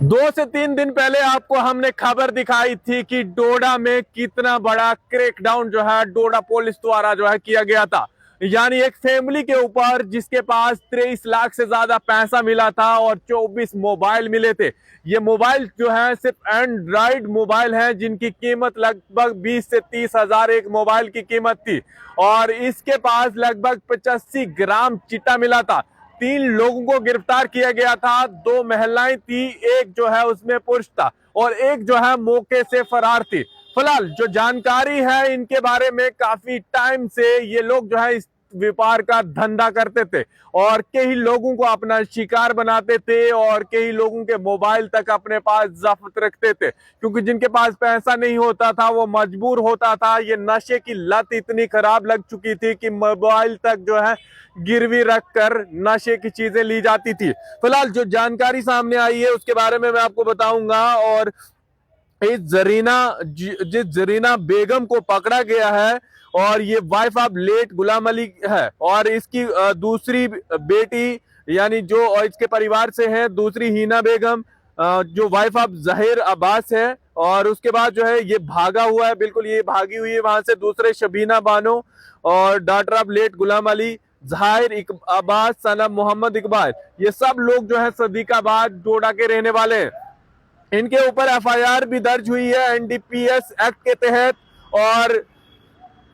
2 से 3 दिन पहले आपको हमने खबर दिखाई थी कि डोडा में कितना बड़ा क्रैकडाउन जो है डोडा पुलिस द्वारा जो है किया गया था। यानी एक फैमिली के ऊपर जिसके पास 23 लाख से ज्यादा पैसा मिला था और 24 मोबाइल मिले थे। ये मोबाइल जो है सिर्फ एंड्रॉइड मोबाइल है जिनकी कीमत लगभग 20 से 30 हजार एक मोबाइल की कीमत थी। और इसके पास लगभग 85 ग्राम चिट्टा मिला था। 3 लोगों को गिरफ्तार किया गया था। 2 महिलाएं थी, एक जो है उसमें पुरुष था और एक जो है मौके से फरार थी। फिलहाल जो जानकारी है इनके बारे में, काफी टाइम से ये लोग जो है इस व्यापार का धंधा करते थे और कई लोगों को अपना शिकार बनाते थे और कई लोगों के मोबाइल तक अपने पास जब्त रखते थे, क्योंकि जिनके पास पैसा नहीं होता था वो मजबूर होता था। ये नशे की लत इतनी खराब लग चुकी थी कि मोबाइल तक जो है गिरवी रखकर नशे की चीजें ली जाती थी। फिलहाल जो जानकारी सामने आई है उसके बारे में मैं आपको बताऊंगा। और जिस जरीना बेगम को पकड़ा गया है और ये wife of late Ghulam Ali है और इसकी दूसरी बेटी यानी जो इसके परिवार से है, दूसरी हिना बेगम जो वाइफ ऑफ जहीर अब्बास है। और उसके बाद जो है ये भागा हुआ है, बिल्कुल ये भागी हुई है वहां से। दूसरे शबीना बानो और daughter of late Ghulam Ali, जहायर Abbas, सना मोहम्मद इकबाल, ये सब लोग जो है सदीकाबाद डोडा के रहने वाले हैं। इनके ऊपर एफआईआर भी दर्ज हुई है एनडीपीएस एक्ट के तहत। और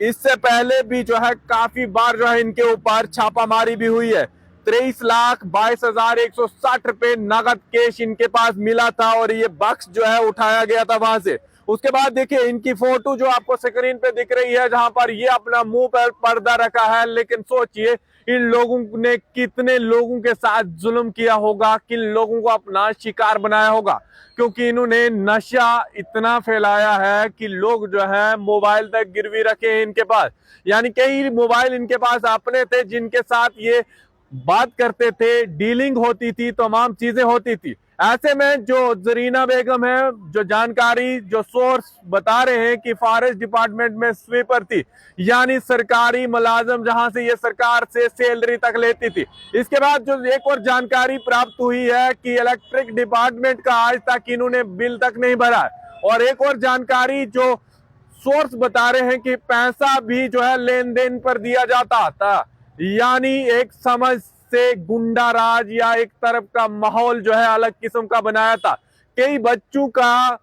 इससे पहले भी जो है काफी बार जो है इनके ऊपर छापामारी भी हुई है। 23,22,160 रुपए नगद कैश इनके पास मिला था और ये बक्स जो है उठाया गया था वहां से। उसके बाद देखिए इनकी फोटो जो आपको स्क्रीन पे दिख रही है, जहां पर ये अपना मुंह पर पर्दा रखा है। लेकिन सोचिए इन लोगों ने कितने लोगों के साथ जुल्म किया होगा, किन लोगों को अपना शिकार बनाया होगा, क्योंकि इन्होंने नशा इतना फैलाया है कि लोग जो है मोबाइल तक गिरवी रखे हैं इनके पास। यानी कई मोबाइल इनके पास अपने थे जिनके साथ ये बात करते थे, डीलिंग होती थी, तमाम चीजें होती थी। ऐसे में जो जरीना बेगम है, जो जानकारी जो सोर्स बता रहे हैं कि फॉरेस्ट डिपार्टमेंट में स्वीपर थी, यानी सरकारी मुलाजम जहां से ये सरकार से सैलरी तक लेती थी। इसके बाद जो एक और जानकारी प्राप्त हुई है कि इलेक्ट्रिक डिपार्टमेंट का आज तक इन्होंने बिल तक नहीं भरा है। और एक और जानकारी जो सोर्स बता रहे हैं कि पैसा भी जो है लेन देन पर दिया जाता था। यानी एक समझ से गुंडा राज या एक तरफ का माहौल जो है अलग किस्म का बनाया था। कई बच्चों का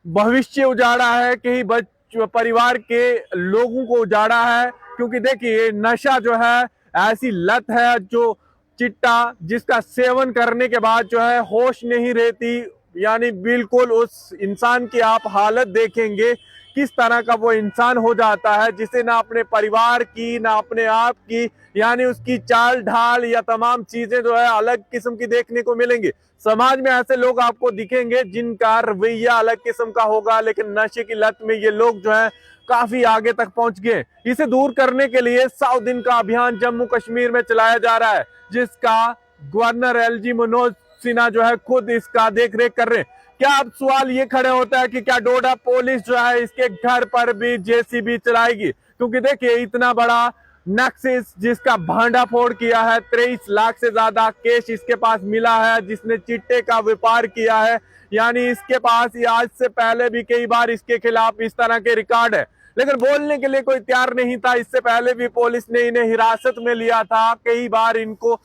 भविष्य उजाड़ा है, कई बच्चों परिवार के लोगों को उजाड़ा है। क्योंकि देखिए नशा जो है ऐसी लत है जो चिट्टा जिसका सेवन करने के बाद जो है होश नहीं रहती। यानी बिल्कुल उस इंसान की आप हालत देखेंगे किस तरह का वो इंसान हो जाता है, जिसे ना अपने परिवार की ना अपने आप की, यानी उसकी चाल ढाल या तमाम चीजें जो है अलग किस्म की देखने को मिलेंगी। समाज में ऐसे लोग आपको दिखेंगे जिनका रवैया अलग किस्म का होगा, लेकिन नशे की लत में ये लोग जो है काफी आगे तक पहुंच गए। इसे दूर करने के लिए 100 दिन का अभियान जम्मू कश्मीर में चलाया जा रहा है, जिसका गवर्नर एलजी मनोज सिन्हा जो है खुद इसका देख रेख कर रहे हैं। क्या अब सवाल ये खड़े होता है कि क्या डोडा पुलिस जो है इसके घर पर भी जेसीबी चलाएगी? क्योंकि देखिए इतना बड़ा नक्सिस जिसका भांडा फोड़ किया है, 23 लाख से ज्यादा कैश इसके पास मिला है, जिसने चिट्टे का व्यापार किया है। यानी इसके पास आज से पहले भी कई बार इसके खिलाफ इस तरह के रिकॉर्ड है, लेकिन बोलने के लिए कोई तैयार नहीं था। इससे पहले भी पुलिस ने इन्हें हिरासत में लिया था, कई बार इनको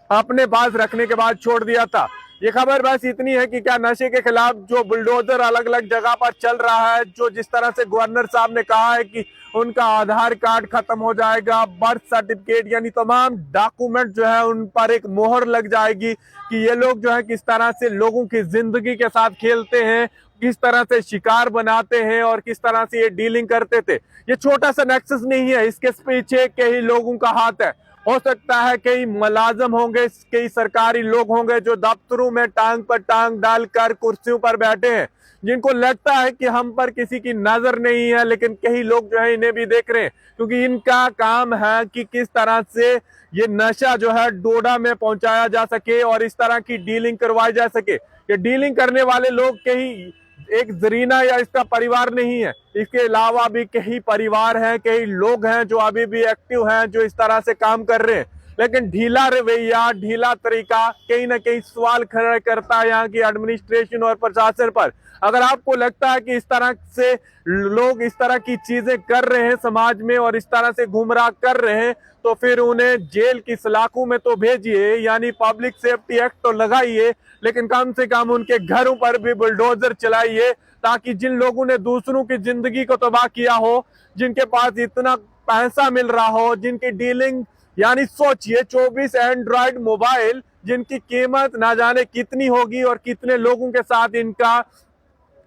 अपने पास रखने के बाद छोड़ दिया था। ये खबर बस इतनी है कि क्या नशे के खिलाफ जो बुलडोजर अलग अलग जगह पर चल रहा है, जो जिस तरह से गवर्नर साहब ने कहा है कि उनका आधार कार्ड खत्म हो जाएगा, बर्थ सर्टिफिकेट यानी तमाम डॉक्यूमेंट जो है उन पर एक मोहर लग जाएगी कि ये लोग जो है किस तरह से लोगों की जिंदगी के साथ खेलते हैं, किस तरह से शिकार बनाते हैं और किस तरह से ये डीलिंग करते थे। ये छोटा सा नेक्सस नहीं है, इसके पीछे कई लोगों का हाथ है। हो सकता है कई मुलाजम होंगे, कई सरकारी लोग होंगे जो दफ्तरों में टांग पर टांग डालकर कुर्सियों पर बैठे हैं, जिनको लगता है कि हम पर किसी की नजर नहीं है, लेकिन कई लोग जो है इन्हें भी देख रहे हैं, क्योंकि इनका काम है कि किस तरह से ये नशा जो है डोडा में पहुंचाया जा सके और इस तरह की डीलिंग करवाई जा सके। ये डीलिंग करने वाले लोग कहीं एक जरीना या इसका परिवार नहीं है, इसके अलावा भी कई परिवार हैं, कई लोग हैं जो अभी भी एक्टिव हैं, जो इस तरह से काम कर रहे हैं। लेकिन ढीला रवैया, ढीला तरीका कहीं ना कहीं सवाल खड़ा करता है यहाँ की एडमिनिस्ट्रेशन और प्रशासन पर। अगर आपको लगता है कि इस तरह से लोग इस तरह की चीजें कर रहे हैं समाज में और इस तरह से गुमराह कर रहे हैं, तो फिर उन्हें जेल की सलाखों में तो भेजिए, यानी पब्लिक सेफ्टी एक्ट तो लगाइए, लेकिन कम से कम उनके घरों पर भी बुलडोजर चलाइए, ताकि जिन लोगों ने दूसरों की जिंदगी को तबाह किया हो, जिनके पास इतना पैसा मिल रहा हो, जिनकी डीलिंग, यानी सोचिए 24 एंड्रॉइड मोबाइल जिनकी कीमत ना जाने कितनी होगी और कितने लोगों के साथ इनका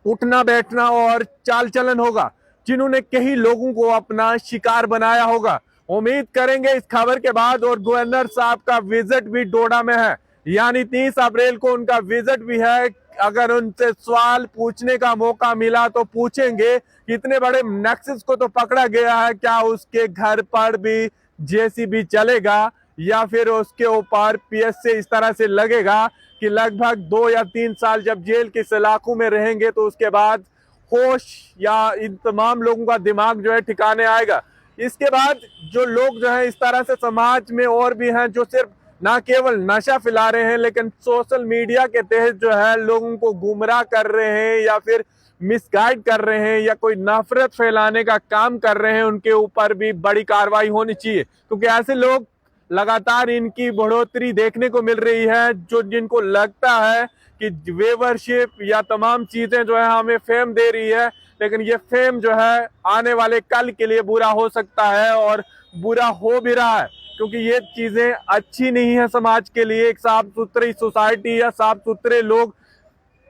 उठना बैठना और चाल चलन होगा, जिन्होंने कई लोगों को अपना शिकार बनाया होगा। उम्मीद करेंगे इस खबर के बाद, और गवर्नर साहब का विजिट भी डोडा में है, यानी 30 अप्रैल को उनका विजिट भी है। अगर उनसे सवाल पूछने का मौका मिला तो पूछेंगे। इतने बड़े नेक्सस को तो पकड़ा गया है, क्या उसके घर पर भी जेसीबी चलेगा या फिर उसके ऊपर पीएस से इस तरह से लगेगा कि लगभग 2 या 3 साल जब जेल की सलाखों में रहेंगे तो उसके बाद होश या इन तमाम लोगों का दिमाग जो है ठिकाने आएगा। इसके बाद जो लोग जो है इस तरह से समाज में और भी हैं, जो सिर्फ ना केवल नशा फैला रहे हैं, लेकिन सोशल मीडिया के तहत जो है लोगों को गुमराह कर रहे हैं या फिर मिसगाइड कर रहे हैं या कोई नफरत फैलाने का काम कर रहे हैं, उनके ऊपर भी बड़ी कार्रवाई होनी चाहिए। क्योंकि ऐसे लोग लगातार इनकी बढ़ोतरी देखने को मिल रही है, जो जिनको लगता है कि व्यूवरशिप या तमाम चीजें जो है हमें फेम दे रही है, लेकिन ये फेम जो है आने वाले कल के लिए बुरा हो सकता है और बुरा हो भी रहा है, क्योंकि ये चीजें अच्छी नहीं है समाज के लिए। एक साफ सुथरी सोसाइटी या साफ सुथरे लोग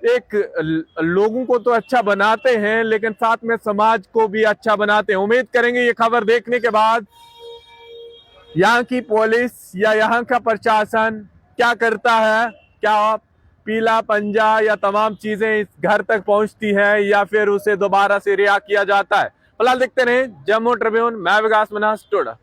एक लोगों को तो अच्छा बनाते हैं, लेकिन साथ में समाज को भी अच्छा बनाते हैं। उम्मीद करेंगे ये खबर देखने के बाद यहाँ की पुलिस या यहाँ का प्रशासन क्या करता है, क्या पीला पंजा या तमाम चीजें इस घर तक पहुंचती है या फिर उसे दोबारा से रिहा किया जाता है। फिलहाल देखते रहे जम्मू ट्रिब्यून, मैं विकास मनास, टोडा।